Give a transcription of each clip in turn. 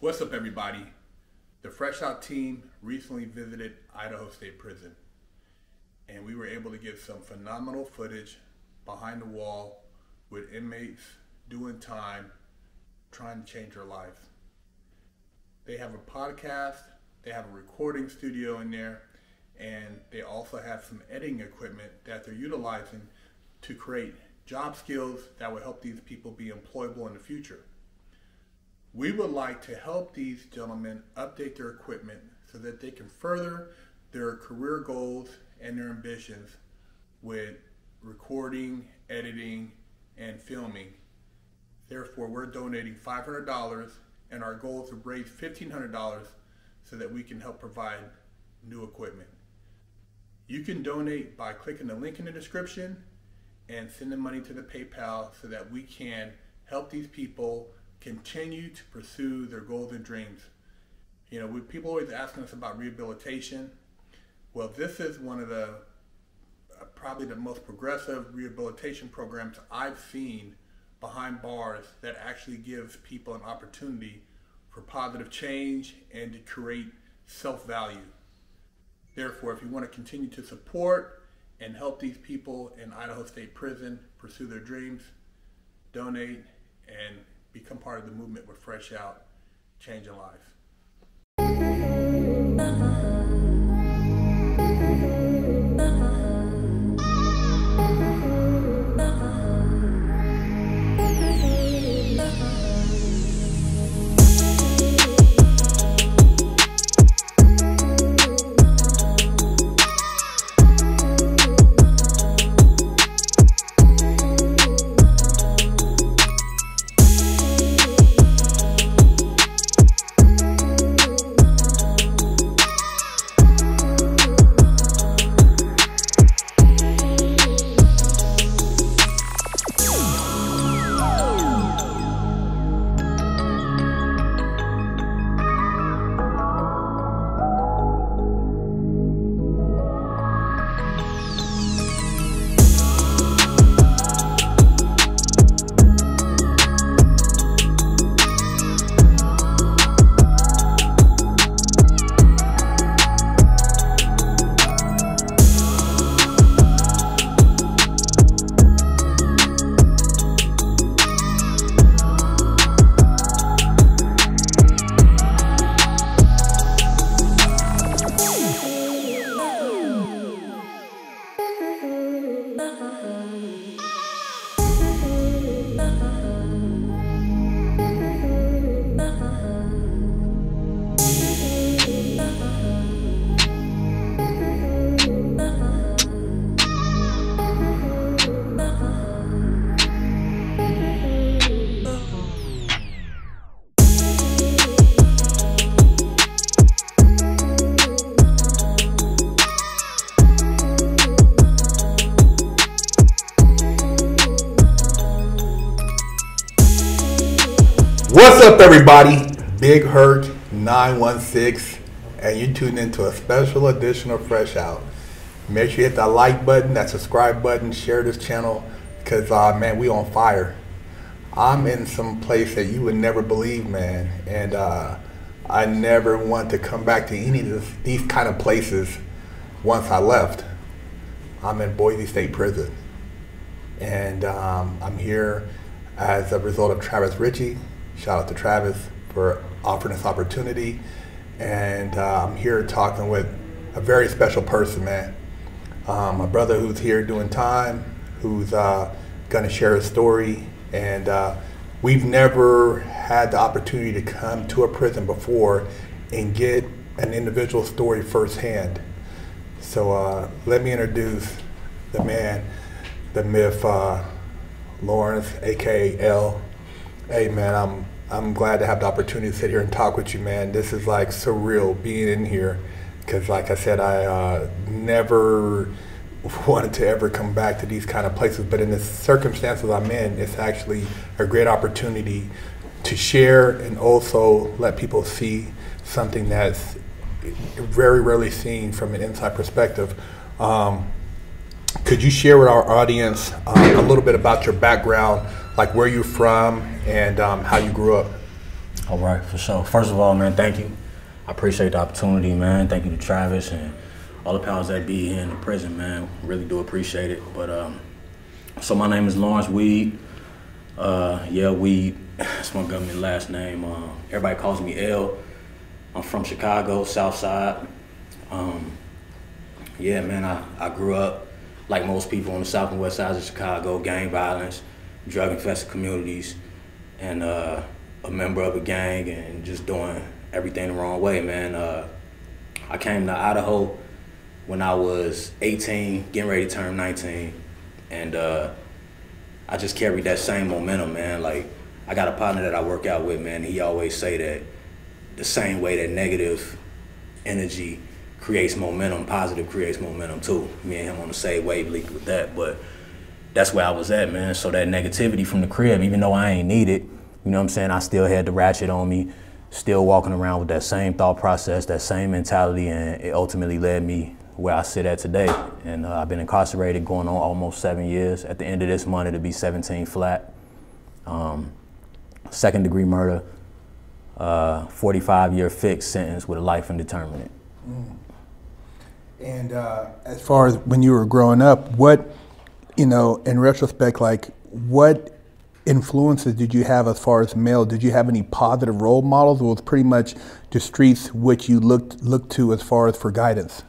What's up, everybody? The Fresh Out team recently visited Idaho State Prison, and we were able to get some phenomenal footage behind the wall with inmates doing time, trying to change their lives. They have a podcast, they have a recording studio in there, and they also have some editing equipment that they're utilizing to create job skills that will help these people be employable in the future. We would like to help these gentlemen update their equipment so that they can further their career goals and their ambitions with recording, editing, and filming. Therefore, we're donating $500, and our goal is to raise $1,500 so that we can help provide new equipment. You can donate by clicking the link in the description and sending money to the PayPal so that we can help these people continue to pursue their goals and dreams. You know, people always asking us about rehabilitation. Well, this is one of the probably the most progressive rehabilitation programs I've seen behind bars that actually gives people an opportunity for positive change and to create self-value. Therefore, if you want to continue to support and help these people in Idaho State Prison pursue their dreams, donate and become part of the movement with Fresh Out, changing lives. What's up, everybody? Big Herc 916, and you tuned into a special edition of Fresh Out. Make sure you hit that like button, that subscribe button, share this channel, because man, we on fire. I'm in some place that you would never believe, man, and I never want to come back to any of these kind of places once I left. I'm in Boise State Prison, and I'm here as a result of Travis Ritchie. Shout out to Travis for offering this opportunity, and I'm here talking with a very special person, man. My brother who's here doing time, who's gonna share his story, and we've never had the opportunity to come to a prison before and get an individual story firsthand. So let me introduce the man, the myth, Lawrence, aka L. Hey man, I'm glad to have the opportunity to sit here and talk with you, man. This is like surreal being in here, because like I said, I never wanted to ever come back to these kind of places, but in the circumstances I'm in, it's actually a great opportunity to share and also let people see something that's very rarely seen from an inside perspective. Could you share with our audience a little bit about your background, like where you're from and how you grew up? All right, for sure. First of all, man, thank you. I appreciate the opportunity, man. Thank you to Travis and all the powers that be here in the prison, man. Really do appreciate it. But so my name is Lawrence Weed. Weed. That's my government last name. Everybody calls me L. I'm from Chicago, South Side. I grew up like most people on the South and West sides of Chicago, gang violence, drug-infested communities, and a member of a gang and just doing everything the wrong way, man. I came to Idaho when I was 18, getting ready to turn 19, and I just carried that same momentum, man. Like, I got a partner that I work out with, man. He always say that the same way that negative energy creates momentum, positive creates momentum too. Me and him on the same wavelength with that, but that's where I was at, man. So that negativity from the crib, even though I ain't need it, you know what I'm saying, I still had the ratchet on me, still walking around with that same thought process, that same mentality, and it ultimately led me where I sit at today. And I've been incarcerated going on almost 7 years. At the end of this month, it'll be 17 flat. Second degree murder, 45-year fixed sentence with a life undetermined. And as far as when you were growing up, what, in retrospect, like what influences did you have as far as male? Did you have any positive role models, or was pretty much the streets which you looked to as far as for guidance?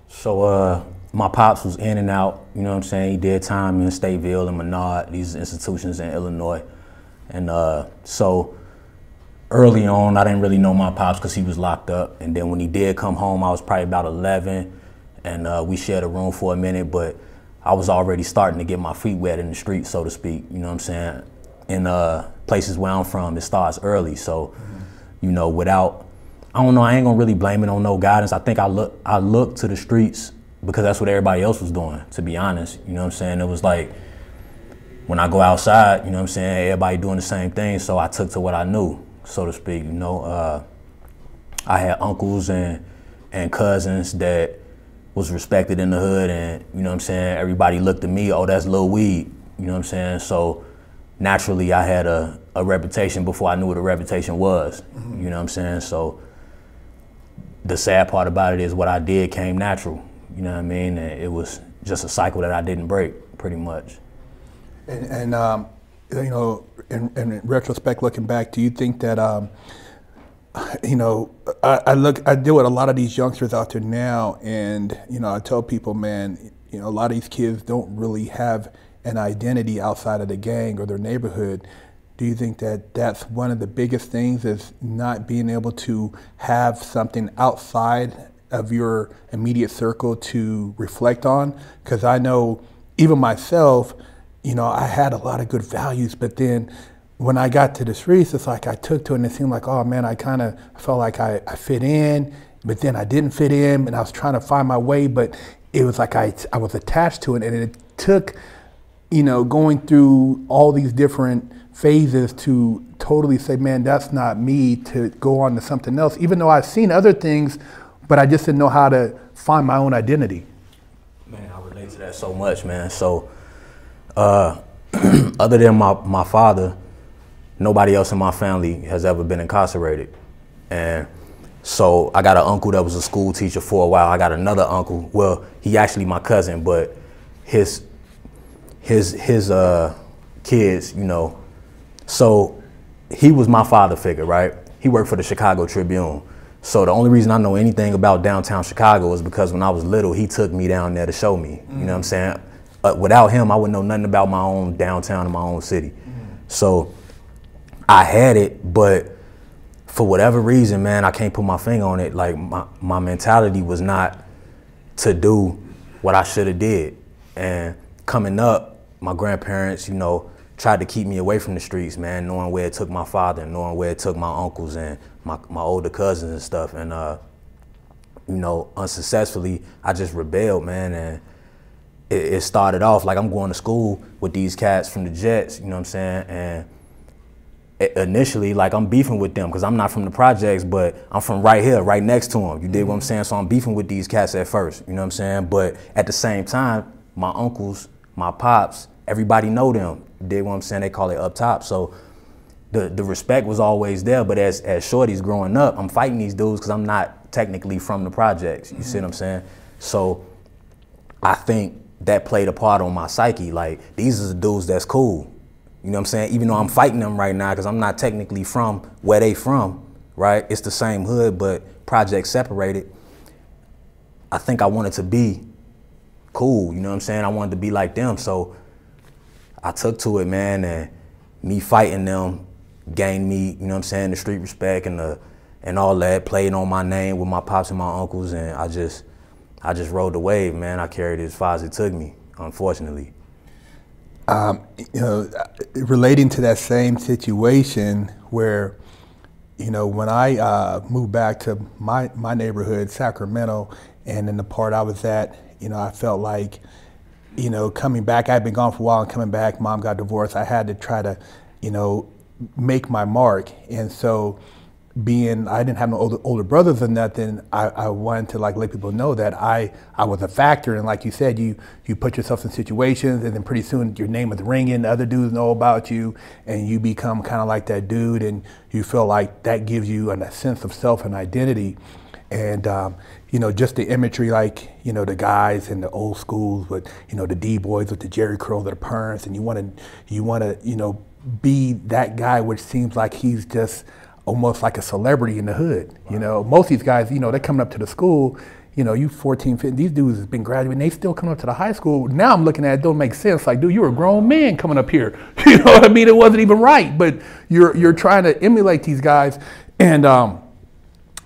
So my pops was in and out, you know what I'm saying? He did time in Stateville and Menard, these institutions in Illinois. And so early on, I didn't really know my pops because he was locked up. And then when he did come home, I was probably about 11, and we shared a room for a minute, but I was already starting to get my feet wet in the street, so to speak, you know what I'm saying? In places where I'm from, it starts early. So, I don't know, I ain't gonna really blame it on no guidance. I think I look to the streets because that's what everybody else was doing, to be honest. You know what I'm saying? It was like, when I go outside, you know what I'm saying, everybody doing the same thing, so I took to what I knew, so to speak, I had uncles and cousins that was respected in the hood, and, you know what I'm saying, everybody looked at me, oh, that's Lil Weed, you know what I'm saying? So naturally, I had a reputation before I knew what a reputation was, you know what I'm saying? So the sad part about it is what I did came natural, you know what I mean? And it was just a cycle that I didn't break, pretty much. And in retrospect, looking back, do you think that, I deal with a lot of these youngsters out there now, and, I tell people, man, a lot of these kids don't really have an identity outside of the gang or their neighborhood. Do you think that that's one of the biggest things, is not being able to have something outside of your immediate circle to reflect on? Because I know even myself, I had a lot of good values, but then when I got to the streets, it's like I took to it and it seemed like, oh man, I kind of felt like I fit in, but then I didn't fit in, and I was trying to find my way, but it was like I was attached to it, and it took, going through all these different phases to totally say, man, that's not me, to go on to something else, even though I've seen other things, but I just didn't know how to find my own identity. Man, I relate to that so much, man. So, other than my father, nobody else in my family has ever been incarcerated. And so I got an uncle that was a school teacher for a while. I got another uncle, well, he actually my cousin, but his kids, so he was my father figure, right? He worked for the Chicago Tribune. So the only reason I know anything about downtown Chicago is because when I was little, he took me down there to show me, you know what I'm saying? Without him, I wouldn't know nothing about my own downtown and my own city. So I had it, but for whatever reason, man, I can't put my finger on it. Like my mentality was not to do what I should have did. And coming up, my grandparents, tried to keep me away from the streets, man, knowing where it took my father, knowing where it took my uncles and my older cousins and stuff. And, unsuccessfully, I just rebelled, man. And it started off like I'm going to school with these cats from the Jets, you know what I'm saying? And initially, like, I'm beefing with them because I'm not from the projects, but I'm from right here, right next to them. You dig what I'm saying? So I'm beefing with these cats at first, you know what I'm saying? But at the same time, my uncles, my pops, everybody know them. You dig what I'm saying? They call it up top. So the respect was always there, but as shorties growing up, I'm fighting these dudes because I'm not technically from the projects. You see what I'm saying? So I think that played a part on my psyche. Like, these are the dudes that's cool. You know what I'm saying? Even though I'm fighting them right now because I'm not technically from where they from, right? It's the same hood, but projects separated. I think I wanted to be cool, you know what I'm saying? I wanted to be like them, so I took to it, man, and me fighting them gained me, you know what I'm saying, the street respect and all that, playing on my name with my pops and my uncles, and I just rode the wave, man. I carried it as far as it took me, unfortunately. You know, relating to that same situation where, you know, when I moved back to my neighborhood, Sacramento, and in the part I was at, you know, I felt like, you know, coming back, I'd been gone for a while and coming back, mom got divorced. I had to try to, you know, make my mark. And so I didn't have no older brothers or nothing, I wanted to like let people know that I was a factor. And like you said, you put yourself in situations and then pretty soon your name is ringing, other dudes know about you and you become kind of like that dude and you feel like that gives you a sense of self and identity. And, you know, just the imagery, like, you know, the guys in the old schools with, you know, the D-boys with the Jerry curls or the perms, and you want to, you know, be that guy, which seems like he's just almost like a celebrity in the hood. Wow. You know, most of these guys, you know, they're coming up to the school, you know, you 14, 15, these dudes have been graduating, they still coming up to the high school. Now I'm looking at it, don't make sense. Like, dude, you're a grown man coming up here. You know what I mean? It wasn't even right, but you're trying to emulate these guys. And,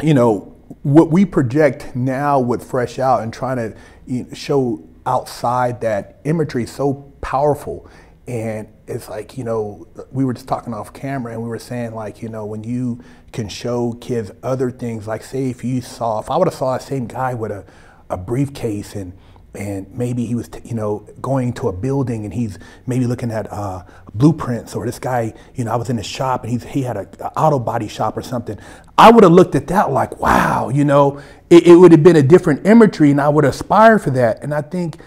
you know, what we project now with Fresh Out and trying to show outside that imagery is so powerful. And it's like, you know, we were just talking off camera and we were saying like, you know, when you can show kids other things, like say if I would have saw that same guy with a briefcase and maybe he was, you know, going to a building and he's maybe looking at blueprints, or this guy, you know, I was in his shop and he had an auto body shop or something. I would have looked at that like, wow, you know, it would have been a different imagery and I would aspire for that. And I think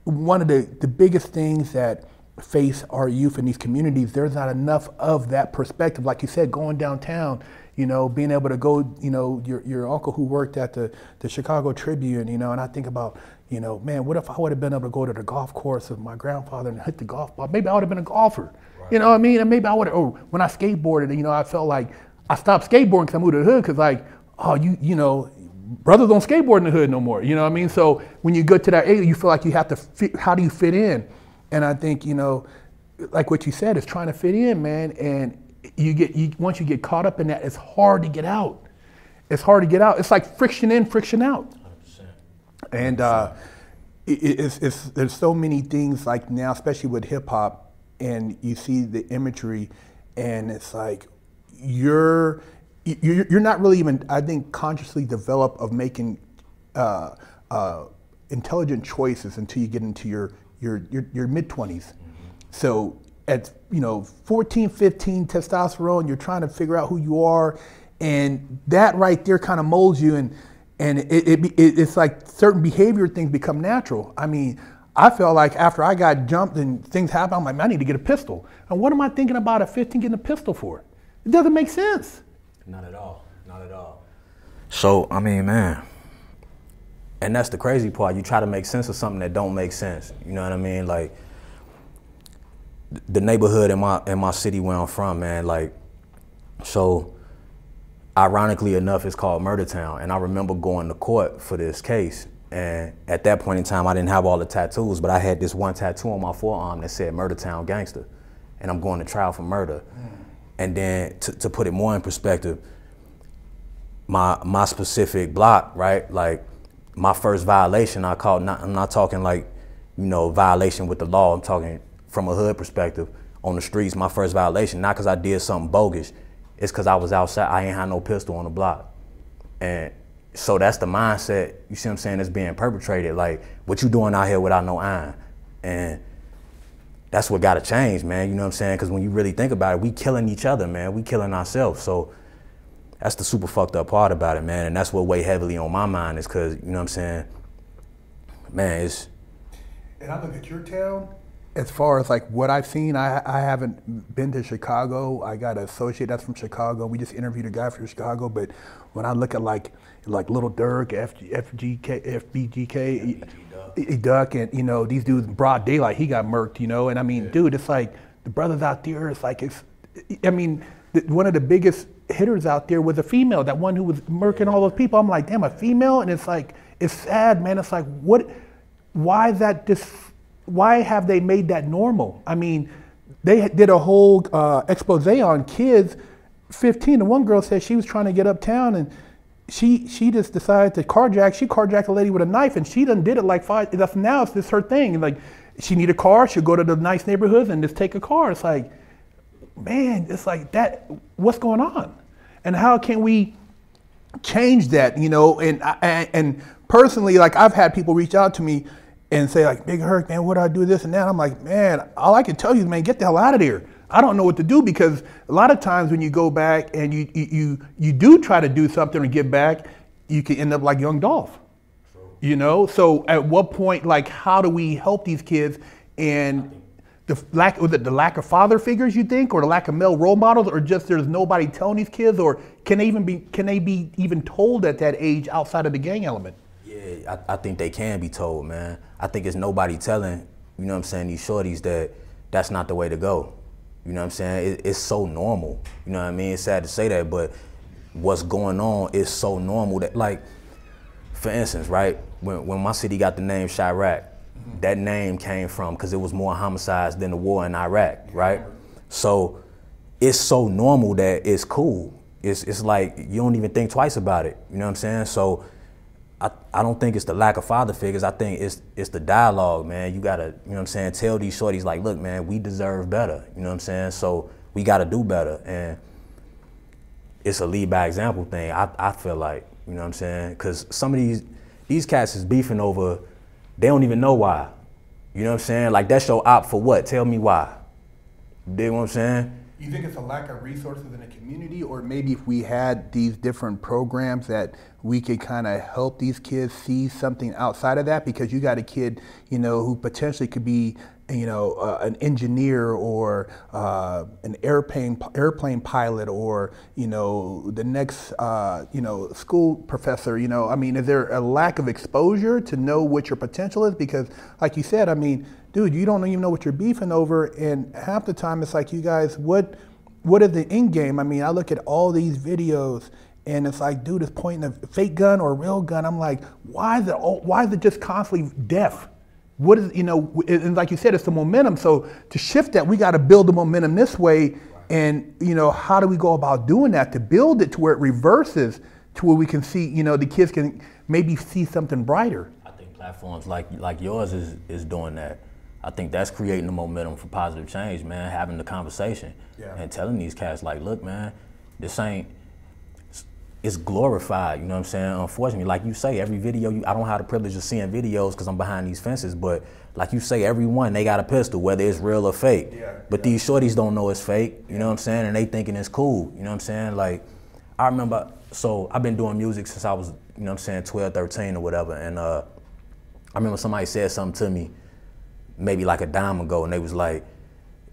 one of the biggest things that face our youth in these communities, there's not enough of that perspective. Like you said, going downtown, you know, being able to go, you know, your uncle who worked at the Chicago Tribune, you know, and I think about, you know, man, what if I would have been able to go to the golf course with my grandfather and hit the golf ball? Maybe I would have been a golfer. Right. You know what I mean? And maybe I would have, or when I skateboarded, you know, I felt like I stopped skateboarding because I moved to the hood because like, oh, you know, brothers don't skateboard in the hood no more. You know what I mean? So when you go to that age, you feel like you have to how do you fit in? And I think, you know, like what you said, is trying to fit in, man. And once you get caught up in that, it's hard to get out. It's hard to get out. It's like friction in, friction out. 100%. And there's so many things like now, especially with hip hop, and you see the imagery, and it's like you're not really even, I think, consciously developed of making intelligent choices until you get into your mid-20s. Mm-hmm. So at, you know, 14, 15, testosterone, you're trying to figure out who you are, and that right there kind of molds you, and it's like certain behavior things become natural. I mean, I felt like after I got jumped and things happened, I'm like, man, I need to get a pistol. And what am I thinking about at 15 getting a pistol for? It doesn't make sense. Not at all, not at all. So, I mean, man, and that's the crazy part. You try to make sense of something that don't make sense. You know what I mean? Like, the neighborhood in my city where I'm from, man, like, so ironically enough, it's called Murder Town. And I remember going to court for this case. And at that point in time, I didn't have all the tattoos, but I had this one tattoo on my forearm that said Murder Town Gangster. And I'm going to trial for murder. And then to put it more in perspective, my specific block, right? Like, my first violation, I'm not talking like, you know, violation with the law. I'm talking from a hood perspective on the streets. My first violation, not because I did something bogus, it's because I was outside. I ain't had no pistol on the block. And so that's the mindset, you see what I'm saying, that's being perpetrated. Like, what you doing out here without no iron? And that's what got to change, man. You know what I'm saying? Because when you really think about it, we killing each other, man. We killing ourselves. So that's the super fucked up part about it, man. And that's what weigh heavily on my mind is because, you know what I'm saying, man, it's... And I look at your town, as far as like what I've seen, I haven't been to Chicago. I got an associate that's from Chicago. We just interviewed a guy from Chicago, but when I look at like Little Dirk, FBGK, Duck, and you know these dudes broad daylight, he got murked, you know, and I mean, dude, it's like the brothers out there. It's like one of the biggest hitters out there was a female, that one who was murking all those people. I'm like, damn, a female, and it's like it's sad, man. It's like why have they made that normal? I mean, they did a whole expose on kids, 15, and one girl said she was trying to get uptown and she just decided to carjack. She carjacked a lady with a knife and she done did it like 5, now it's just her thing. Like she need a car, she'll go to the nice neighborhoods and just take a car. It's like, man, it's like that, what's going on? And how can we change that, you know? And personally, like I've had people reach out to me and say like, Big Herc, man, what do I do this and that? I'm like, man, all I can tell you is, man, get the hell out of there. I don't know what to do, because a lot of times when you go back and you do try to do something or give back, you can end up like young Dolph, you know? So at what point, like, how do we help these kids? And the lack of father figures, you think, or the lack of male role models, or just there's nobody telling these kids, or can they be even told at that age outside of the gang element? Yeah, I think they can be told, man. I think it's nobody telling, you know what I'm saying, these shorties that that's not the way to go. You know what I'm saying? It's so normal. You know what I mean? It's sad to say that, but what's going on is so normal that, like, for instance, right, when my city got the name Chirac, that name came from because it was more homicides than the war in Iraq, right? So it's so normal that it's cool. It's like you don't even think twice about it. You know what I'm saying? So I don't think it's the lack of father figures. I think it's the dialogue, man. You gotta, you know what I'm saying, tell these shorties like, look, man, we deserve better. You know what I'm saying? So we gotta do better. And it's a lead by example thing, I feel like, you know what I'm saying? Cause some of these cats is beefing over, they don't even know why. You know what I'm saying? Like, that's your op for what? Tell me why. You dig what I'm saying? You think it's a lack of resources in the community, or maybe if we had these different programs that we could kind of help these kids see something outside of that? Because you got a kid, you know, who potentially could be, you know, an engineer or an airplane pilot, or, you know, the next, you know, school professor, you know. I mean, is there a lack of exposure to know what your potential is? Because like you said, I mean, dude, you don't even know what you're beefing over, and half the time it's like, you guys, what is the end game? I mean, I look at all these videos and it's like, dude is pointing a fake gun or a real gun. I'm like, why is it just constantly deaf? What is, you know, and like you said, it's the momentum. So to shift that, we got to build the momentum this way. And, you know, how do we go about doing that to build it to where it reverses to where we can see, you know, the kids can maybe see something brighter? I think platforms like yours is doing that. I think that's creating the momentum for positive change, man, having the conversation and telling these cats like, look, man, this ain't, it's glorified, you know what I'm saying? Unfortunately, like you say, every video, I don't have the privilege of seeing videos because I'm behind these fences, but like you say, everyone, they got a pistol, whether it's real or fake. But these shorties don't know it's fake, you know what I'm saying? And they thinking it's cool, you know what I'm saying? Like, I remember, so I've been doing music since I was, you know what I'm saying, 12, 13 or whatever. And I remember somebody said something to me maybe like a dime ago, and they was like,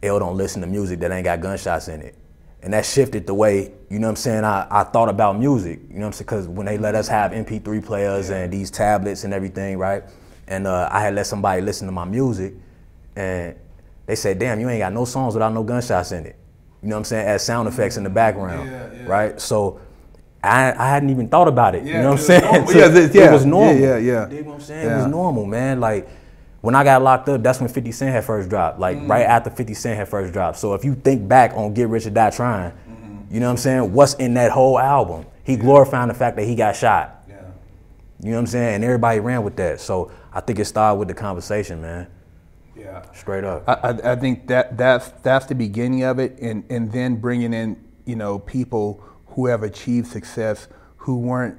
L don't listen to music that ain't got gunshots in it. And that shifted the way, you know what I'm saying, I thought about music, you know what I'm saying, because when they let us have MP3 players and these tablets and everything, right? And I had let somebody listen to my music, and they said, damn, you ain't got no songs without no gunshots in it. You know what I'm saying, as sound effects in the background, right? So I hadn't even thought about it, you know what I'm saying? So it was normal. You know what I'm saying? It was normal, man. Like, when I got locked up, that's when 50 Cent had first dropped, like right after 50 Cent had first dropped. So if you think back on Get Rich or Die Trying, you know what I'm saying, what's in that whole album? He glorifying the fact that he got shot. You know what I'm saying? And everybody ran with that. So I think it started with the conversation, man. Straight up. I think that's the beginning of it, and then bringing in, you know, people who have achieved success who weren't,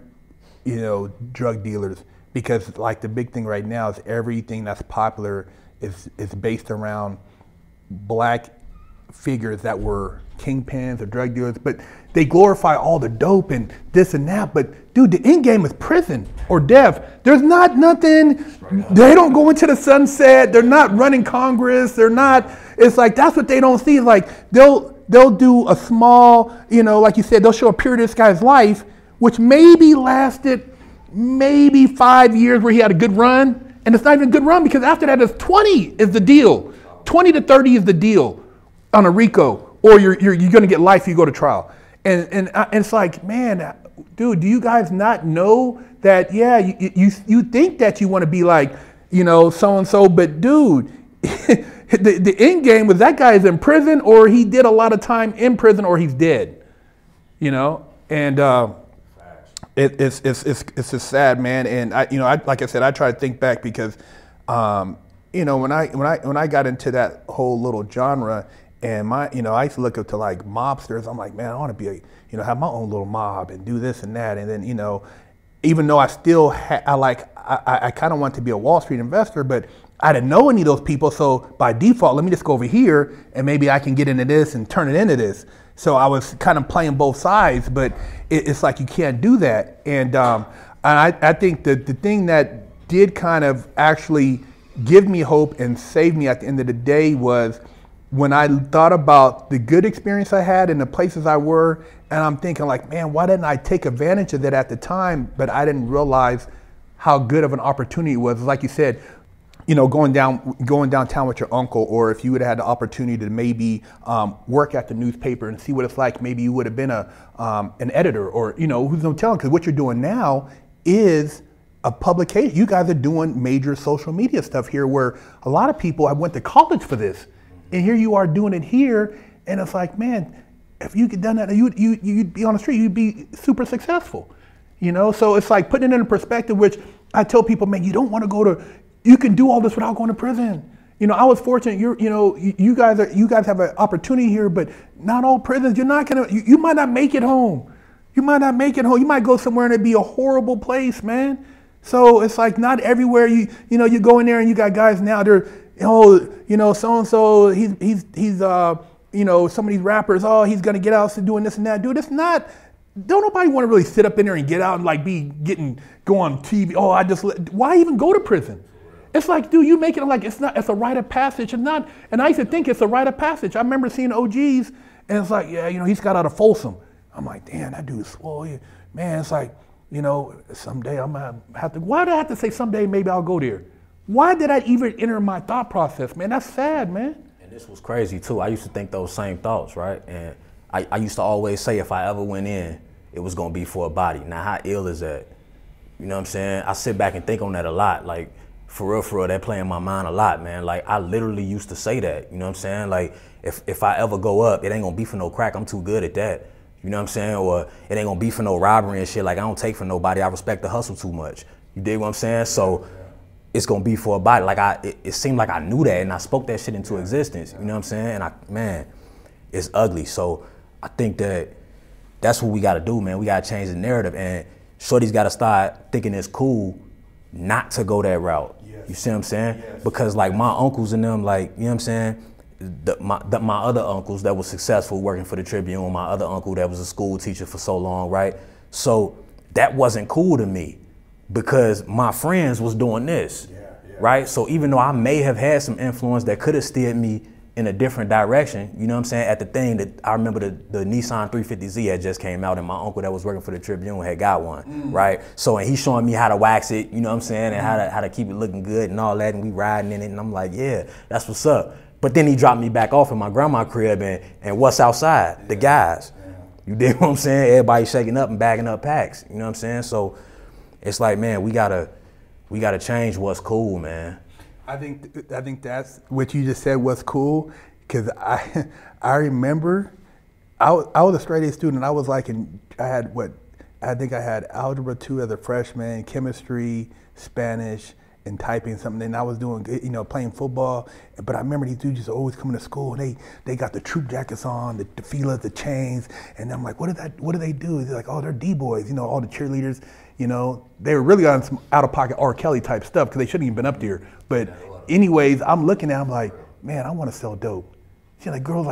you know, drug dealers. Because like the big thing right now is everything that's popular is based around black figures that were kingpins or drug dealers, but they glorify all the dope and this and that. But dude, the end game is prison or death. There's not nothing. They don't go into the sunset. They're not running Congress. They're not. It's like that's what they don't see. It's like they'll do a small, like you said, they'll show a period of this guy's life, which maybe lasted maybe 5 years where he had a good run, and it's not even a good run because after that, it's 20 is the deal. 20 to 30 is the deal on a RICO, or you're going to get life if you go to trial. And it's like, man, dude, do you guys not know that? Yeah, you think that you want to be like, so and so, but dude, the end game was that guy is in prison, or he did a lot of time in prison, or he's dead. And it's just sad, man. And I like I said, I try to think back because when I got into that whole little genre. And I used to look up to like mobsters. I'm like, man, I want to be have my own little mob and do this and that. And then, even though I still I kind of want to be a Wall Street investor, but I didn't know any of those people. So by default, let me just go over here and maybe I can get into this and turn it into this. So I was kind of playing both sides, but it's like you can't do that. And I think that the thing that did kind of actually give me hope and save me at the end of the day was when I thought about the good experience I had and the places I were, and I'm thinking like, man, why didn't I take advantage of that at the time? But I didn't realize how good of an opportunity it was. Like you said, going downtown with your uncle, or if you would have had the opportunity to maybe work at the newspaper and see what it's like, maybe you would have been an editor, or who's no telling? Because what you're doing now is a publication. You guys are doing major social media stuff here, where a lot of people have went to college for this. And here you are doing it here, and it's like, man, if you could done that, you'd be on the street, you'd be super successful, So it's like putting it in perspective, which I tell people, man, you don't want to you can do all this without going to prison. I was fortunate. You guys have an opportunity here, but not all prisons. You're not gonna. You might not make it home. You might not make it home. You might go somewhere and it'd be a horrible place, man. So it's like not everywhere. You go in there and you got guys now. They're so-and-so, he's some of these rappers, he's going to get out to doing this and that. Dude, it's not, don't nobody want to really sit up in there and get out and like go on TV. Why even go to prison? It's like, dude, you make it like it's a rite of passage. And I used to think it's a rite of passage. I remember seeing OGs and it's like, yeah, he's got out of Folsom. I'm like, damn, that dude's swole. Man, it's like, someday I'm going to have to, why do I have to say someday maybe I'll go there? Why did I even enter my thought process, man? That's sad, man. And this was crazy, too. I used to think those same thoughts, right? And I used to always say if I ever went in, it was going to be for a body. Now, how ill is that? You know what I'm saying? I sit back and think on that a lot. Like, for real, that play in my mind a lot, man. Like, I literally used to say that. You know what I'm saying? Like, if I ever go up, it ain't going to be for no crack. I'm too good at that. You know what I'm saying? Or it ain't going to be for no robbery and shit. Like, I don't take for nobody. I respect the hustle too much. You dig what I'm saying? So it's gonna be for a body. Like it seemed like I knew that and I spoke that shit into existence. You know what I'm saying? And it's ugly. So I think that's what we gotta do, man. We gotta change the narrative, and shorty's gotta start thinking it's cool not to go that route. Yes. You see what I'm saying? Yes. Because like my uncles and them, like, you know what I'm saying? My other uncles that was successful working for the Tribune, my other uncle that was a school teacher for so long, right? So that wasn't cool to me, because my friends was doing this, right? So even though I may have had some influence that could have steered me in a different direction, you know what I'm saying? At the thing that I remember the Nissan 350Z had just came out, and my uncle that was working for the Tribune had got one, right? So, and he's showing me how to wax it, you know what I'm saying? And how to keep it looking good and all that, and we riding in it, and I'm like, yeah, that's what's up. But then he dropped me back off in my grandma's crib, and what's outside? The guys. You dig what I'm saying? Everybody shaking up and bagging up packs, you know what I'm saying? So it's like, man, we gotta change what's cool, man. I think that's what you just said, what's cool, because I remember I was a straight A student. I was like, I think I had algebra 2 as a freshman, chemistry, Spanish, and typing something. And I was doing, playing football. But I remember these dudes just always coming to school, and they got the troop jackets on, the feelers, the chains. And I'm like, what do they do? They're like, oh, they're D-boys, all the cheerleaders. They were really on some out-of-pocket R. Kelly type stuff because they shouldn't even been up there. But anyways, I'm looking at them like, man, I want to sell dope. See, girls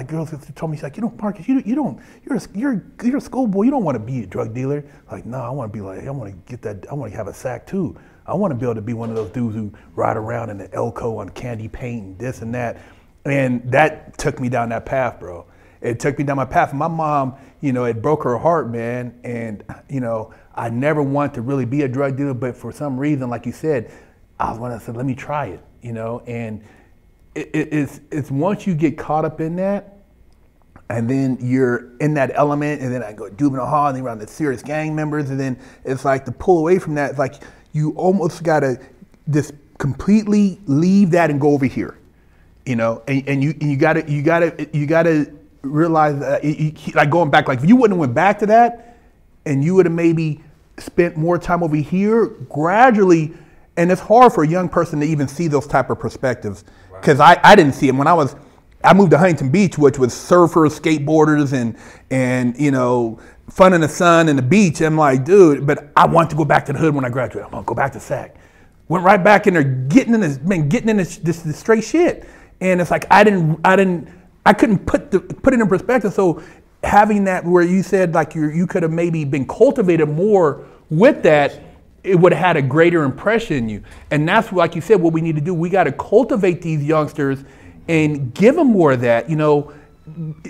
told me, she's like, Marcus, you're a schoolboy. You don't want to be a drug dealer. Like, no, I want to be like, I want to have a sack too. I want to be able to be one of those dudes who ride around in the Elko on candy paint and this and that. And that took me down that path, bro. It took me down my path. My mom, it broke her heart, man. And, I never wanted to really be a drug dealer, but for some reason, like you said, I said, let me try it, and it's once you get caught up in that, and then you're in that element, and then I go to juvenile hall, and then around the serious gang members, and then it's like to pull away from that, it's like you almost gotta just completely leave that and go over here, and you gotta realize that, like going back, like if you wouldn't have went back to that, and you would have maybe spent more time over here, gradually. And it's hard for a young person to even see those type of perspectives, because I didn't see them when I moved to Huntington Beach, which was surfers, skateboarders, and fun in the sun and the beach. I'm like, dude, but I want to go back to the hood when I graduate. I'm gonna go back to SAC. Went right back in there, getting in this straight shit. And it's like I couldn't put it in perspective. So having that where you said like you could have maybe been cultivated more with that, it would have had a greater impression in you. And that's, like you said, what we need to do. We got to cultivate these youngsters and give them more of that,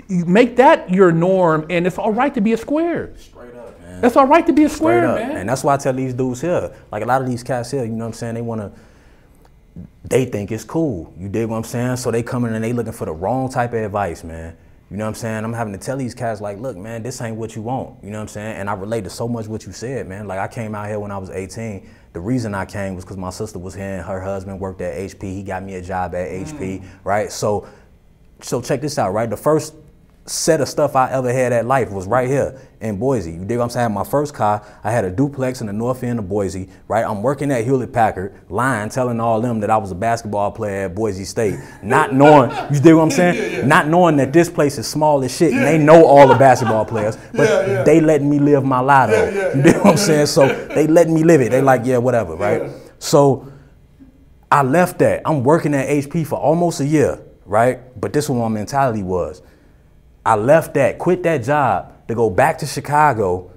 make that your norm, and it's all right to be a square. Straight up, man. It's all right to be a square, man. And that's why I tell these dudes here, like a lot of these cats here, they think it's cool. You dig what I'm saying? So they come in and they looking for the wrong type of advice, man. You know what I'm saying? I'm having to tell these cats like, look, man, this ain't what you want. You know what I'm saying? And I relate to so much what you said, man. Like I came out here when I was 18. The reason I came was because my sister was here and her husband worked at HP. He got me a job at HP, right? So check this out, right? The first set of stuff I ever had at life was right here in Boise. You dig what I'm saying? My first car, I had a duplex in the north end of Boise, right? I'm working at Hewlett-Packard, lying, telling all them that I was a basketball player at Boise State, not knowing, you dig what I'm saying? Not knowing that this place is small as shit and they know all the basketball players, but they letting me live my lie though. You dig what I'm saying? So they letting me live it. They like, yeah, whatever, right? So I left that. I'm working at HP for almost a year, right? But this is what my mentality was. I left that, quit that job to go back to Chicago,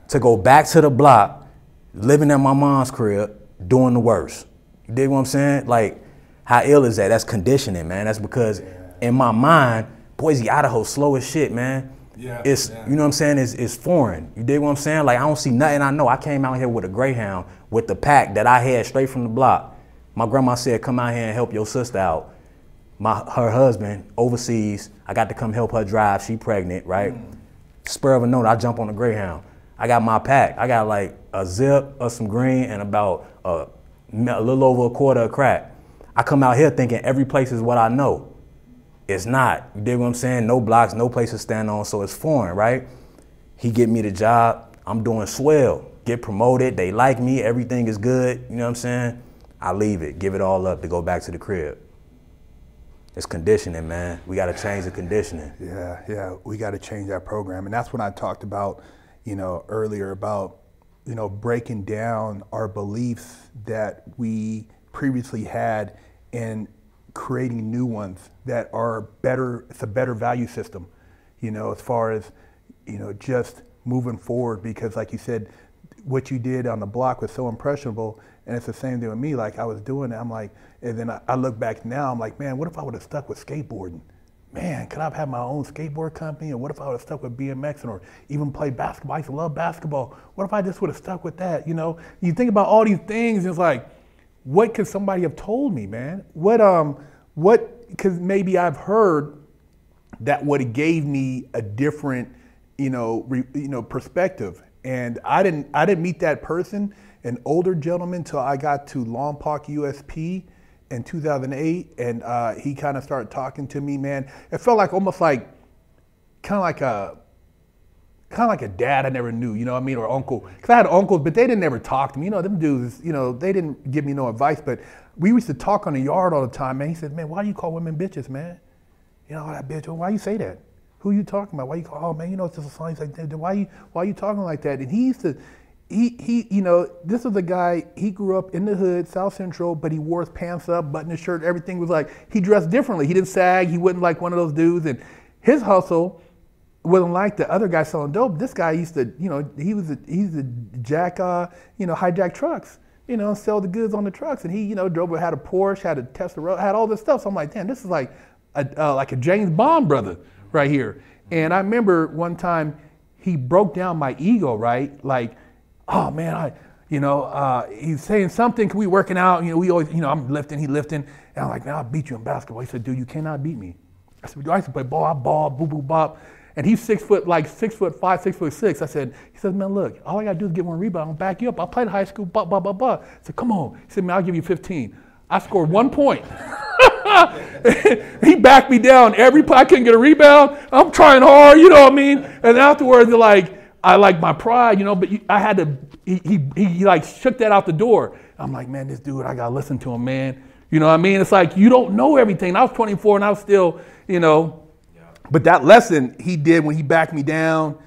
to go back to the block, living at my mom's crib, doing the worst. You dig what I'm saying? Like, how ill is that? That's conditioning, man. That's because in my mind, Boise, Idaho's slow as shit, man. You know what I'm saying? It's foreign. You dig what I'm saying? Like, I don't see nothing. I know I came out here with a Greyhound with the pack that I had straight from the block. My grandma said, come out here and help your sister out. Her husband overseas, I got to come help her drive. She pregnant, right? Spur of a note, I jump on the Greyhound. I got my pack. I got like a zip of some green and about a little over a quarter of crack. I come out here thinking every place is what I know. It's not. You dig what I'm saying? No blocks, no place to stand on, so it's foreign, right? He get me the job. I'm doing swell. Get promoted. They like me. Everything is good. You know what I'm saying? I leave it. Give it all up to go back to the crib. It's conditioning, man. We got to change the conditioning. Yeah. We got to change that program. And that's when I talked about, earlier about, breaking down our beliefs that we previously had and creating new ones that are better. It's a better value system, as far as, just moving forward. Because like you said, what you did on the block was so impressionable. And it's the same thing with me. Like I was doing it, I'm like, and then I look back now, I'm like, man, what if I would have stuck with skateboarding? Man, could I have had my own skateboard company? Or what if I would have stuck with BMX or even played basketball? I used to love basketball. What if I just would have stuck with that? You think about all these things, and it's like, what could somebody have told me, man? Because maybe I've heard that would have gave me a different, perspective. And I didn't meet that person, an older gentleman, till I got to Lompoc USP in 2008, and he kind of started talking to me, man. It felt like almost like, kind of like a dad I never knew, you know what I mean, or uncle. Because I had uncles, but they didn't ever talk to me. Them dudes, they didn't give me no advice, but we used to talk on the yard all the time, man. He said, man, why do you call women bitches, man? That bitch, why you say that? Who you talking about? Why you call, oh man, it's just a song. He's like, why you talking like that? And he used to, you know, this was a guy, he grew up in the hood, South Central, but he wore his pants up, buttoned his shirt, everything was like, he dressed differently. He didn't sag, he wasn't like one of those dudes. And his hustle wasn't like the other guy selling dope. This guy used to, you know, he used to jack, you know, hijack trucks, you know, sell the goods on the trucks. And he, you know, had a Porsche, had a Tesla, had all this stuff. So I'm like, damn, this is like a James Bond brother right here. And I remember one time he broke down my ego, right? Like, oh man, he's saying something, we working out, you know, we always, you know, I'm lifting, he lifting, and I'm like, man, I'll beat you in basketball. He said, dude, you cannot beat me. I said, I used to play ball, I ball, boo, boo, bop. And he's 6 foot, like 6'5", 6'6". He said, man, look, all I gotta do is get one rebound, I'll back you up. I played high school, blah, blah, blah, blah. I said, come on. He said, man, I'll give you 15. I scored 1 point. He backed me down every play. I couldn't get a rebound. I'm trying hard, you know what I mean? And afterwards, I like my pride, you know, but I had to, he like shook that out the door. I'm like, man, this dude, I got to listen to him, man. You know what I mean? It's like, you don't know everything. I was 24 and I was still, you know, but that lesson he did when he backed me down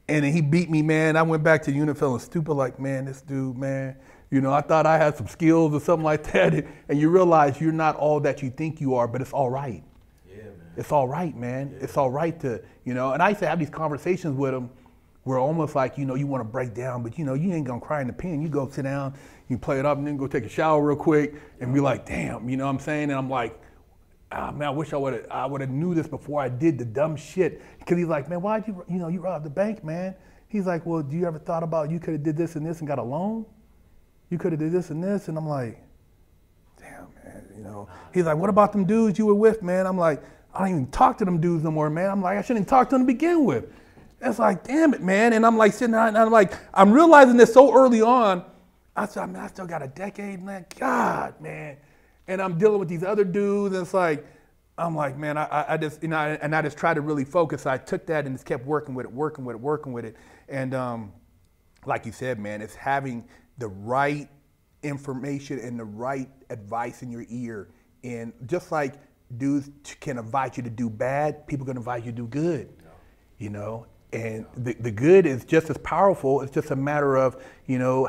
and then he beat me, man. I went back to the unit feeling stupid, like, man, this dude, man, you know, I thought I had some skills or something like that. And you realize you're not all that you think you are, but it's all right. Yeah, man. It's all right, man. Yeah. It's all right to, you know, and I used to have these conversations with him where almost like, you know, you want to break down, but you know, you ain't gonna cry in the pen. You go sit down, you play it up and then go take a shower real quick and be like, damn, you know what I'm saying? And I'm like, man, I wish I would have knew this before I did the dumb shit. Because he's like, man, why'd you robbed the bank, man? He's like, well, do you ever thought about you could have did this and this and got a loan? You could have did this and this. And I'm like, damn, man, you know. He's like, what about them dudes you were with, man? I'm like, I don't even talk to them dudes no more, man. I'm like, I shouldn't even talk to them to begin with. It's like, damn it, man. And I'm like sitting there and I'm like, I'm realizing this so early on. I said, man, I still got a decade, man. God, man. And I'm dealing with these other dudes. And it's like, I'm like, man, I just, you know, and I just tried to really focus. I took that and just kept working with it. And like you said, man, it's having the right information and the right advice in your ear. And just like dudes can advise you to do bad, people can advise you to do good, you know? And the good is just as powerful. It's just a matter of, you know,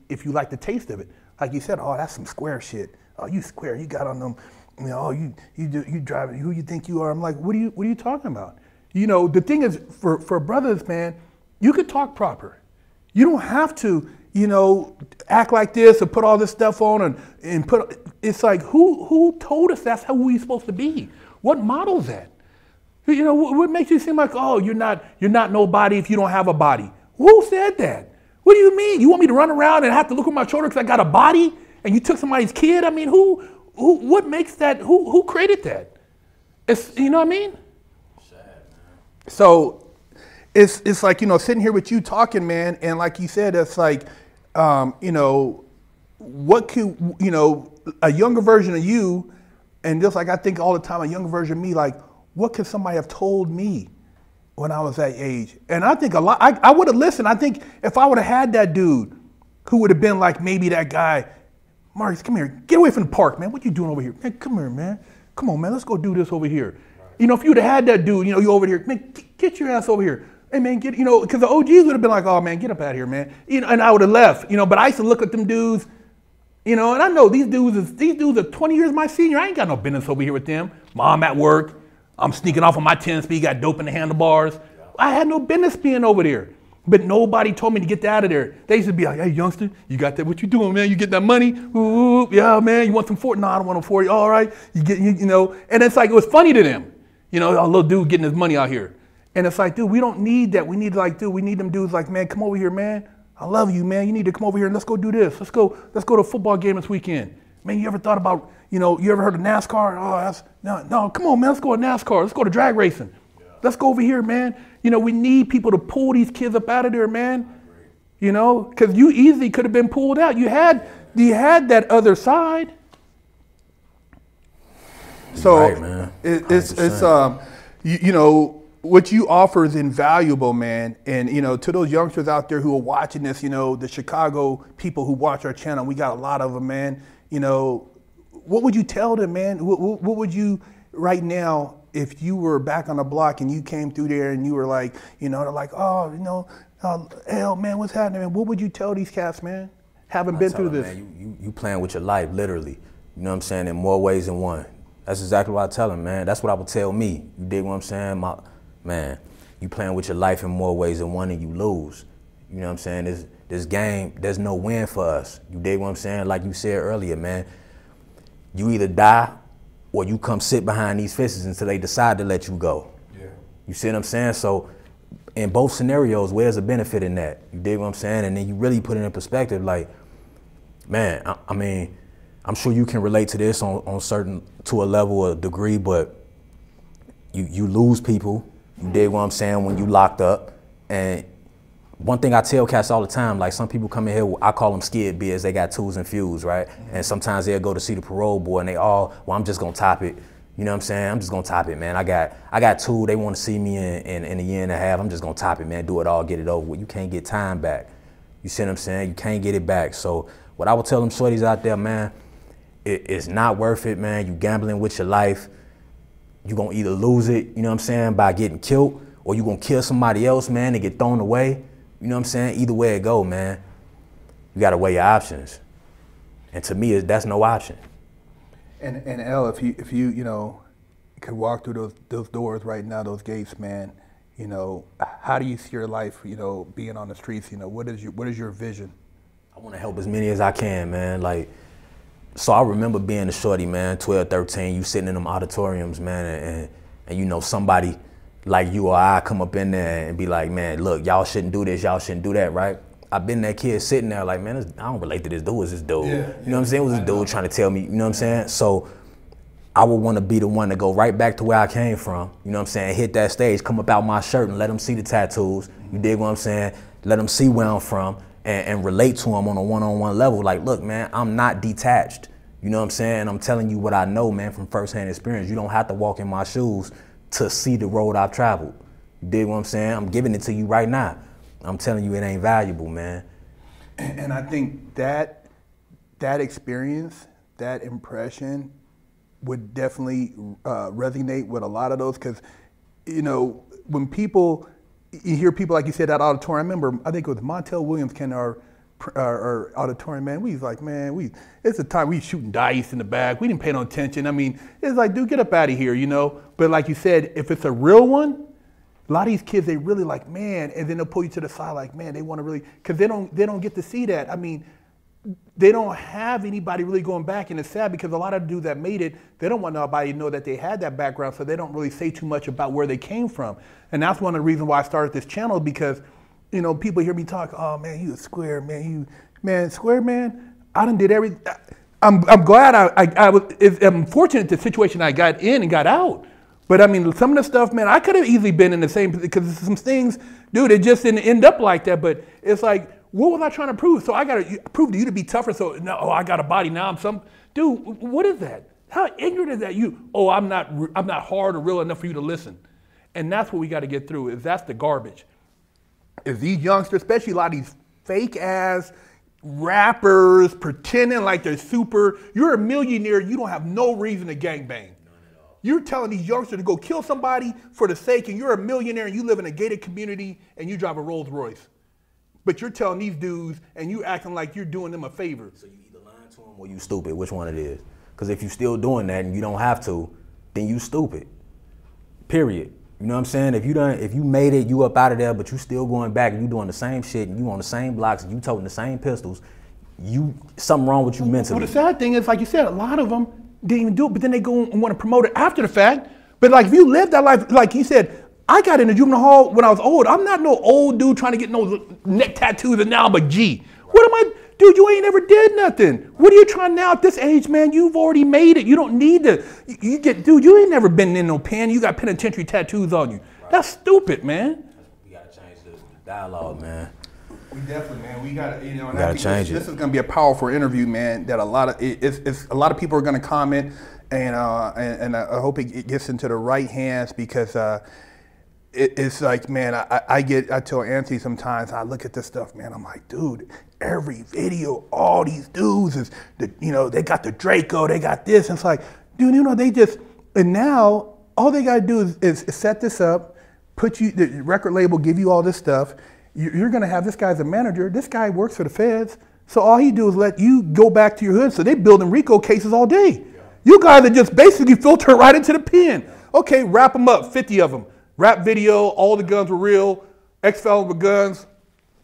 if you like the taste of it. Like you said, oh, that's some square shit. Oh, you square, you got on them, you know, oh, you drive, who you think you are? I'm like, what are you talking about? You know, the thing is, for brothers, man, you could talk proper. You don't have to, you know, act like this or put all this stuff on and put, it's like, who told us that's how we're supposed to be? What models that? You know, what makes you seem like, oh, you're not nobody if you don't have a body? Who said that? What do you mean? You want me to run around and have to look over my shoulder because I got a body and you took somebody's kid? I mean, what makes that, who created that? It's, you know what I mean? Sad, man. So it's like, you know, sitting here with you talking, man, and like you said, it's like, you know, what could, you know, a younger version of you, and just like I think all the time, a younger version of me, like, what could somebody have told me when I was that age? And I think a lot, I would have listened. I think if I would have had that dude who would have been like maybe that guy, Marcus, come here, get away from the park, man. What you doing over here? Man, come here, man. Come on, man, let's go do this over here. Right. You know, if you'd have had that dude, you know, you over here, man, get your ass over here. Hey, man, you know, because the OGs would have been like, oh, man, get up out of here, man. You know, and I would have left, you know, but I used to look at them dudes, you know, and I know these dudes are 20 years my senior. I ain't got no business over here with them. Mom at work. I'm sneaking off on my 10-speed, got dope in the handlebars. Yeah. I had no business being over there. But nobody told me to get out of there. They used to be like, hey, youngster, you got that? What you doing, man? You get that money? Ooh, yeah, man, you want some 40? No, I don't want no 40. All right. You know, and it's like, it was funny to them. You know, a little dude getting his money out here. And it's like, dude, we don't need that. We need we need them dudes like, man, come over here, man. I love you, man. You need to come over here and let's go do this. Let's go to a football game this weekend. Man, you ever thought about, you know, you ever heard of NASCAR? Oh, no, come on, man, let's go to NASCAR. Let's go to drag racing. Yeah. Let's go over here, man. You know, we need people to pull these kids up out of there, man. You know, because you easily could have been pulled out. You had that other side. So right, man. It's you know, what you offer is invaluable, man. And, you know, to those youngsters out there who are watching this, you know, the Chicago people who watch our channel, we got a lot of them, man. You know, what would you tell them, man? What would you, right now, if you were back on the block and you came through there and you were like, you know, they're like, oh, you know, Hell, man, what's happening, man? What would you tell these cats, man? Haven't been through this. Man, you playing with your life, literally. You know what I'm saying? In more ways than one. That's exactly what I tell him, man. That's what I would tell me. You dig what I'm saying? Man, you playing with your life in more ways than one and you lose. You know what I'm saying? This game, there's no win for us. You dig what I'm saying? Like you said earlier, man. You either die or you come sit behind these fences until they decide to let you go. Yeah. You see what I'm saying? So in both scenarios, where's the benefit in that? You dig what I'm saying? And then you really put it in perspective, like, man, I mean, I'm sure you can relate to this on certain, to a level or degree, but you lose people, you dig what I'm saying, when you locked up. And one thing I tell cats all the time, like some people come in here, I call them skid beards, they got tools and fuse, right? Mm-hmm. And sometimes they'll go to see the parole board and they all, well, I'm just gonna top it. You know what I'm saying? I'm just gonna top it, man. I got two, they wanna see me in a year and a half, I'm just gonna top it, man, do it all, get it over with. You can't get time back. You see what I'm saying? You can't get it back. So what I would tell them shorties out there, man, it's not worth it, man. You gambling with your life. You gonna either lose it, you know what I'm saying, by getting killed, or you gonna kill somebody else, man, and get thrown away. You know what I'm saying? Either way it go, man, you gotta weigh your options. And to me, that's no option. And L, if you could walk through those doors right now, those gates, man, how do you see your life, being on the streets? What is your vision? I want to help as many as I can, man. Like, so I remember being a shorty, man, 12, 13, you sitting in them auditoriums, man, and somebody like you or I come up in there and be like, man, look, y'all shouldn't do this, y'all shouldn't do that, right? I've been that kid sitting there like, man, I don't relate to this dude. It's this dude. Yeah, you know what I'm saying? It was this dude trying to tell me, you know what I'm saying? So I would want to be the one to go right back to where I came from, you know what I'm saying? Hit that stage, come up out my shirt and let them see the tattoos. You dig what I'm saying? Let them see where I'm from and relate to them on a one-on-one level. Like, look, man, I'm not detached. You know what I'm saying? I'm telling you what I know, man, from firsthand experience. You don't have to walk in my shoes to see the road I've traveled. You dig what I'm saying? I'm giving it to you right now. I'm telling you it ain't valuable, man. And I think that experience, that impression would definitely resonate with a lot of those, because, when you hear people, like you said, that auditorium, I remember, I think it was Montel Williams came to our auditorium, man. We was like, man, it's the time we shooting dice in the back. We didn't pay no attention. I mean, it's like, dude, get up out of here, But like you said, if it's a real one, a lot of these kids, they really like, man, and then they'll pull you to the side like, man, they want to really, because they don't get to see that. I mean, they don't have anybody really going back, and it's sad because a lot of the dudes that made it, they don't want nobody to know that they had that background, so they don't really say too much about where they came from. And that's one of the reasons why I started this channel, because, people hear me talk, oh man, you a square, man, square, man, I done did everything. I'm glad I'm fortunate the situation I got in and got out. But I mean, some of the stuff, man, I could have easily been in the same, because some things, dude, it just didn't end up like that. But it's like, what was I trying to prove? So I got to prove to you to be tougher. So, no, I got a body now. Dude, what is that? How ignorant is that? I'm not hard or real enough for you to listen. And that's what we got to get through, that's the garbage. Is these youngsters, especially a lot of these fake ass rappers pretending like they're super, you're a millionaire, you don't have no reason to gangbang. You're telling these youngsters to go kill somebody for the sake, and you're a millionaire and you live in a gated community and you drive a Rolls Royce. But you're telling these dudes and you acting like you're doing them a favor. So you either lying to them or you stupid, which one it is. Because if you're still doing that and you don't have to, then you stupid. Period. You know what I'm saying? If you made it, you up out of there, but you still going back and you doing the same shit and you on the same blocks and you toting the same pistols, something wrong with you mentally. Well, the sad thing is, like you said, a lot of them didn't even do it, but then they go and want to promote it after the fact. But like, if you live that life, like you said, I got into juvenile hall when I was old. I'm not no old dude trying to get no neck tattoos and now I'm a G. What am I? Dude, you ain't ever did nothing. What are you trying now at this age, man? You've already made it. You don't need to. Dude, you ain't never been in no pen. You got penitentiary tattoos on you. Right. That's stupid, man. We got to change the dialogue, man. We definitely, man. We got to, change it. This is going to be a powerful interview, man. That a lot of people are going to comment, and I hope it gets into the right hands, because it's like, man, I tell Anthony sometimes, I look at this stuff, man, I'm like, dude, every video, all these dudes they got the Draco, they got this, and it's like, dude, and now all they got to do is set this up, the record label give you all this stuff, you're going to have this guy as a manager. This guy works for the feds. So all he do is let you go back to your hood. So they building RICO cases all day. Yeah. You guys are just basically filter right into the pen. Yeah. Okay, wrap them up, 50 of them. Rap video, all the guns were real. Ex-felons with guns,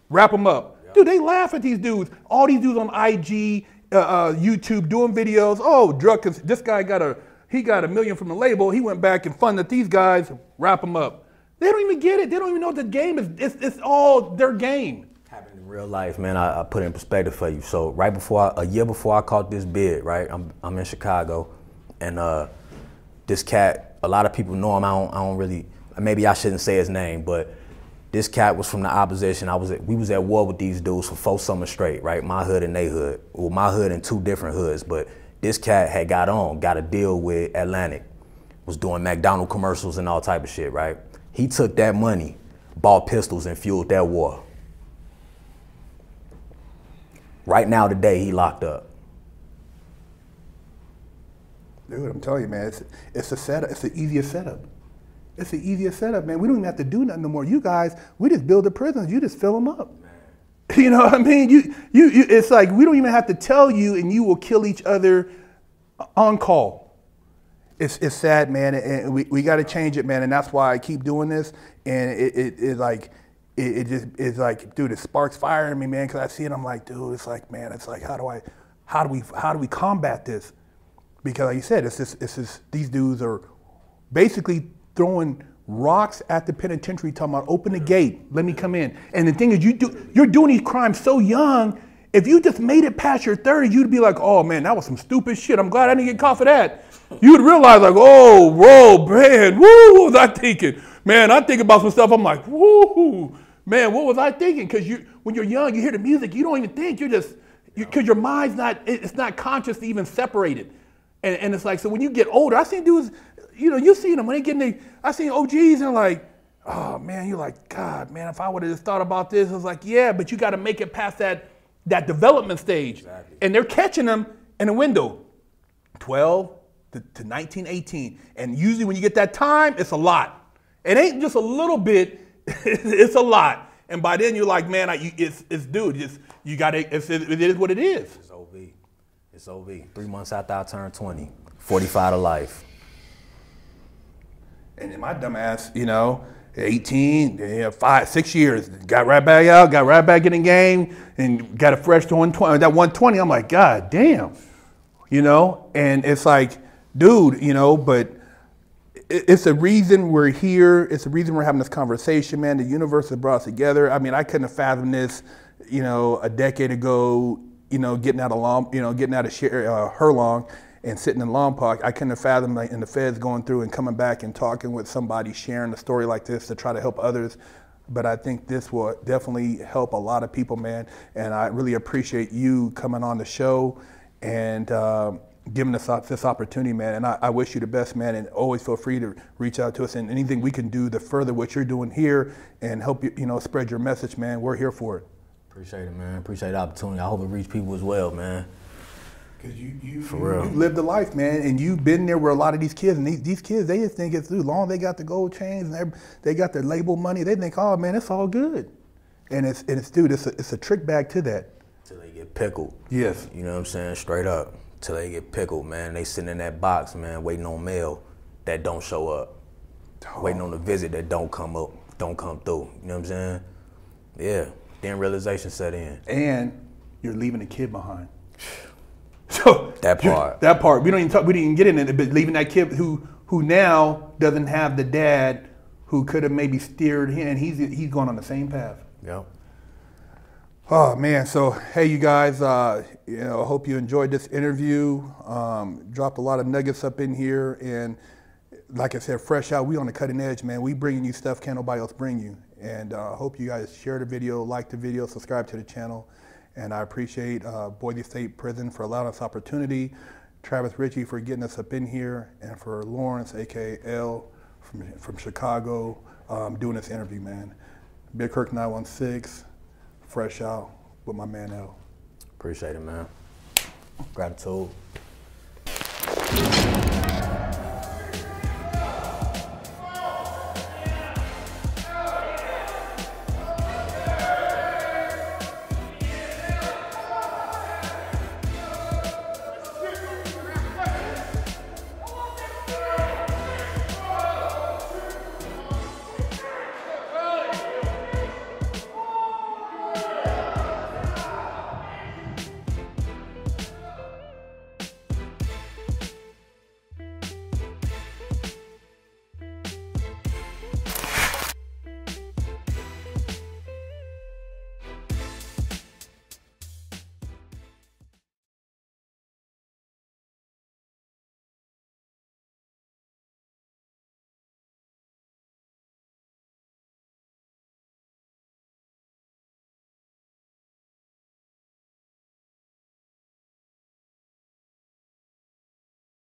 wrap them up. Yeah. Dude, they laugh at these dudes. All these dudes on IG, YouTube doing videos. Oh, this guy got $1 million from the label. He went back and funded these guys, wrap them up. They don't even get it. They don't even know what the game is. It's all their game. Happened in real life, man. I put it in perspective for you. So a year before I caught this bid, right? I'm in Chicago, and this cat. A lot of people know him. I don't really. Maybe I shouldn't say his name, but this cat was from the opposition. We was at war with these dudes for 4 summers straight, right? My hood and they hood. Well, my hood and 2 different hoods, but this cat had got a deal with Atlantic, was doing McDonald's commercials and all type of shit, right? He took that money, bought pistols, and fueled that war. Right now, today, he locked up. Dude, I'm telling you, man, it's a setup. It's the easiest setup. It's the easiest setup, man. We don't even have to do nothing no more. You guys, we just build the prisons. You just fill them up. Man. You know what I mean? You. It's like we don't even have to tell you, and you will kill each other on call. It's sad, man, and we got to change it, man, and that's why I keep doing this. And it just is like, dude, it sparks fire in me, man, because I see it. I'm like, dude, it's like, man, it's like, how do we combat this? Because like you said, it's just these dudes are basically throwing rocks at the penitentiary, talking about open the gate, let me come in. And the thing is, you're doing these crimes so young. If you just made it past your 30s, you'd be like, oh man, that was some stupid shit. I'm glad I didn't get caught for that. You'd realize like, oh, bro, man, woo, what was I thinking? Man, I think about some stuff. I'm like, woo, man, what was I thinking? Because when you're young, you hear the music, you don't even think. Because your mind's it's not conscious to even separate it. And it's like, so when you get older, I seen dudes, you see them when they get I seen OGs and like, oh man, you're like, God, man, if I would have just thought about this, I was like, yeah, but you got to make it past that development stage. Exactly. And they're catching them in a window, 12 to 19, 18. And usually when you get that time, it's a lot. It ain't just a little bit, it's a lot. And by then you're like, man, it is what it is. It's OV. 3 months after I turned 20, 45 to life. And then my dumb ass, 18, 5, 6 years, got right back out, got right back in the game, and got a fresh 120. That 120, I'm like, God damn, And it's like, dude, but it's the reason we're here. It's the reason we're having this conversation, man. The universe has brought us together. I mean, I couldn't have fathomed this, a decade ago. Getting out of Herlong and sitting in Lompoc, I couldn't have fathomed in the feds going through and coming back and talking with somebody, sharing a story like this to try to help others. But I think this will definitely help a lot of people, man. And I really appreciate you coming on the show and giving us this opportunity, man. And I wish you the best, man. And always feel free to reach out to us. And anything we can do to further what you're doing here and help you, spread your message, man. We're here for it. Appreciate it, man. Appreciate the opportunity. I hope it reach people as well, man. Because you lived the life, man, and you've been there where a lot of these kids, and these kids, they just think it's too long. They got the gold chains, and they got their label money. They think, oh man, it's all good, and it's dude, it's a trick bag to that. Till they get pickled. Yes. You know what I'm saying? Straight up. Till they get pickled, man. They sitting in that box, man, waiting on mail that don't show up, waiting on the visit that don't come through. You know what I'm saying? Yeah. Then realization set in. And you're leaving a kid behind. So that part. We didn't even get into it, but leaving that kid who now doesn't have the dad who could have maybe steered him, and he's going on the same path. Yep. Oh man, so hey you guys, I hope you enjoyed this interview. Dropped a lot of nuggets up in here, and like I said, fresh out, we on the cutting edge, man. We bringing you stuff can't nobody else bring you. And I hope you guys share the video, like the video, subscribe to the channel. And I appreciate Boise State Prison for allowing us opportunity, Travis Ritchie for getting us up in here, and for Lawrence, aka L, from Chicago, doing this interview, man. Big Herc 916, fresh out with my man L. Appreciate it, man. Gratitude.